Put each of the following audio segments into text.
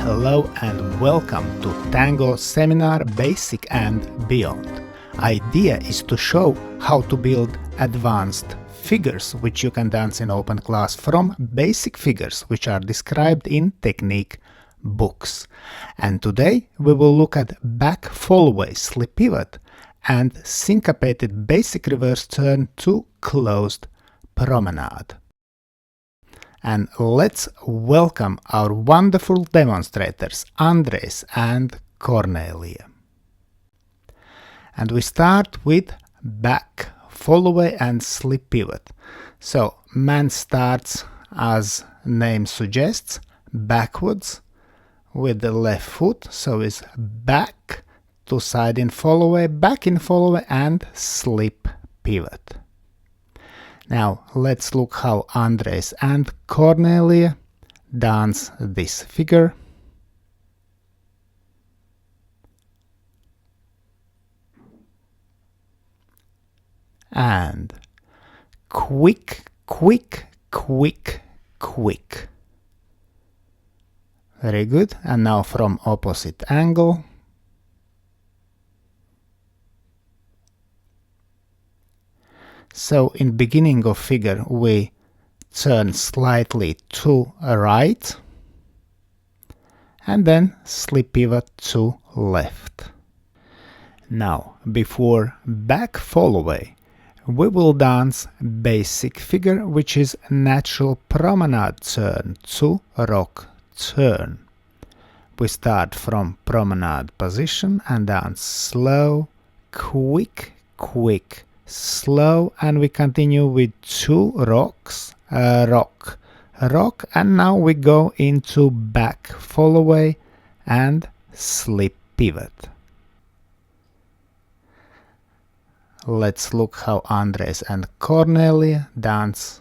Hello and welcome to Tango Seminar Basic and Beyond. Idea is to show how to build advanced figures which you can dance in open class from basic figures which are described in technique books. And today we will look at back Fallaway slip pivot and syncopated basic reverse turn to closed promenade. And let's welcome our wonderful demonstrators, Andrejs and Kornelija. And we start with back Fallaway and slip pivot. So man starts, as name suggests, backwards with the left foot. So it's back to side in Fallaway, back in Fallaway and slip pivot. Now let's look how Andrejs and Kornelija dance this figure. And quick, quick, quick, quick. Very good. And now from opposite angle. So in beginning of figure we turn slightly to right and then slip pivot to left. Now before back Fallaway we will dance basic figure which is natural promenade turn to rock turn. We start from promenade position and dance slow, quick, quick, slow, and we continue with two rocks, rock, rock, and now we go into back Fallaway and slip pivot. Let's look how Andrejs and Kornelija dance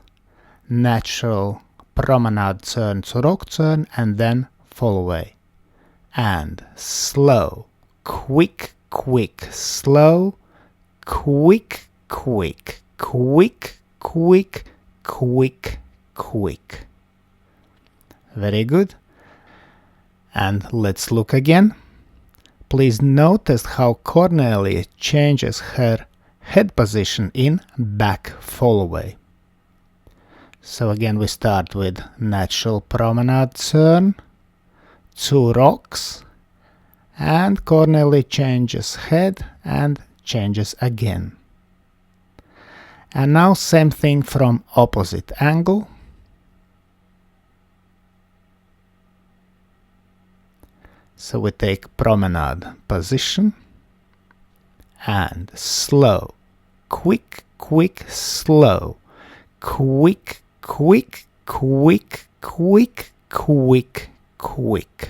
natural promenade turn to rock turn and then Fallaway. And slow, quick, quick, slow, quick, quick, quick, quick, quick, quick. Very good. And let's look again. Please notice how Kornelija changes her head position in back Fallaway. So again we start with natural promenade turn, two rocks, and Kornelija changes head and changes again. And now same thing from opposite angle. So we take promenade position and slow, quick, quick, slow, quick, quick, quick, quick, quick, quick.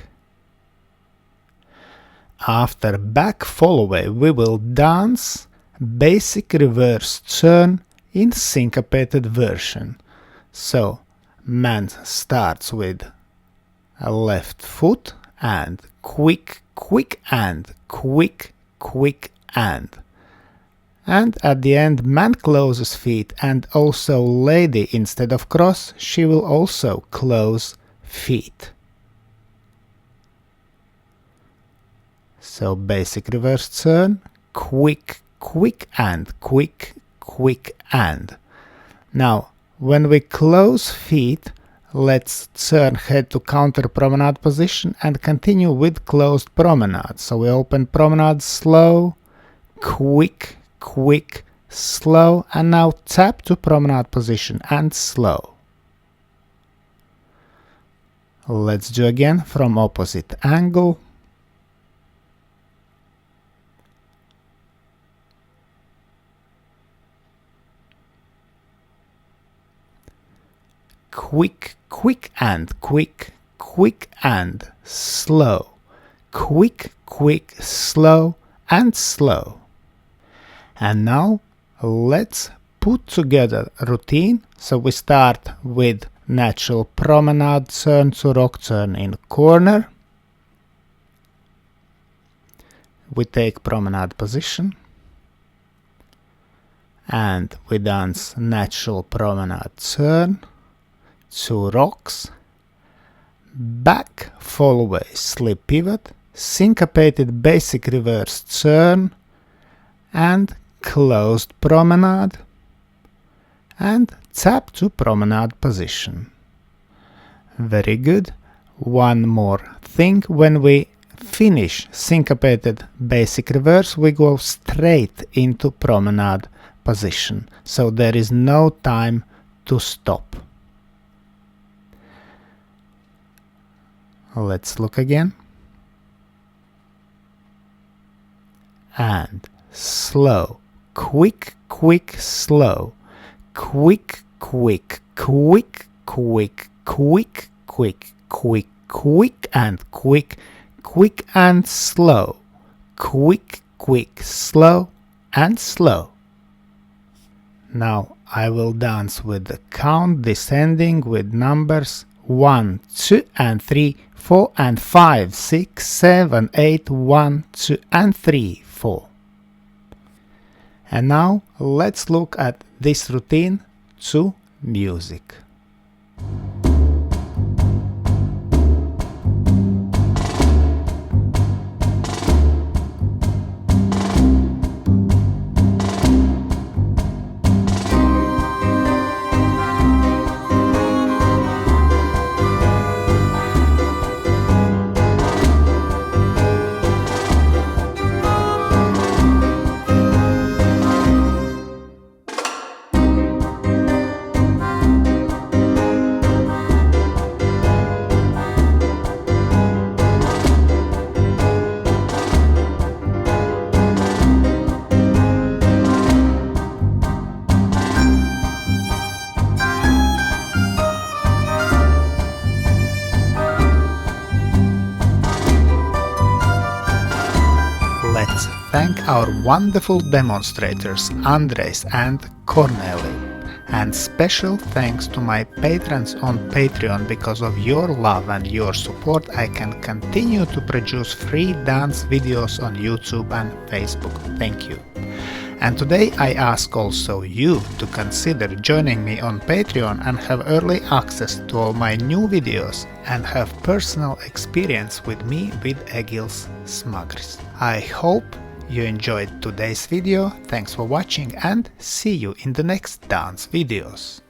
After back Fallaway we will dance basic reverse turn in syncopated version. So man starts with a left foot and quick, quick and quick, quick and at the end man closes feet, and also lady instead of cross she will also close feet. So basic reverse turn, quick, quick and quick, quick and. Now when we close feet, let's turn head to counter promenade position and continue with closed promenade. So we open promenade slow, quick, quick, slow, and now tap to promenade position and slow. Let's do again from opposite angle. Quick, quick and quick, quick and slow, quick, quick, slow and slow. And now let's put together routine. So we start with natural promenade turn to rock turn in corner. We take promenade position and we dance natural promenade turn, two rocks, back Fallaway slip pivot, syncopated basic reverse turn, and closed promenade, and tap to promenade position. Very good. One more thing, when we finish syncopated basic reverse, we go straight into promenade position, so there is no time to stop. Let's look again. And slow, quick, quick, slow, quick, quick, quick, quick, quick, quick, quick, quick, and quick, quick and slow, quick, quick, slow, and slow. Now I will dance with the count descending with numbers 1, 2, and 3, 4, and 5, 6, 7, 8, 1, 2, and 3, 4. And now let's look at this routine to music. Let's thank our wonderful demonstrators Andrejs and Kornelija, and special thanks to my patrons on Patreon. Because of your love and your support, I can continue to produce free dance videos on YouTube and Facebook. Thank you. And today I ask also you to consider joining me on Patreon and have early access to all my new videos and have personal experience with me with Egils Smagris. I hope you enjoyed today's video, thanks for watching and see you in the next dance videos.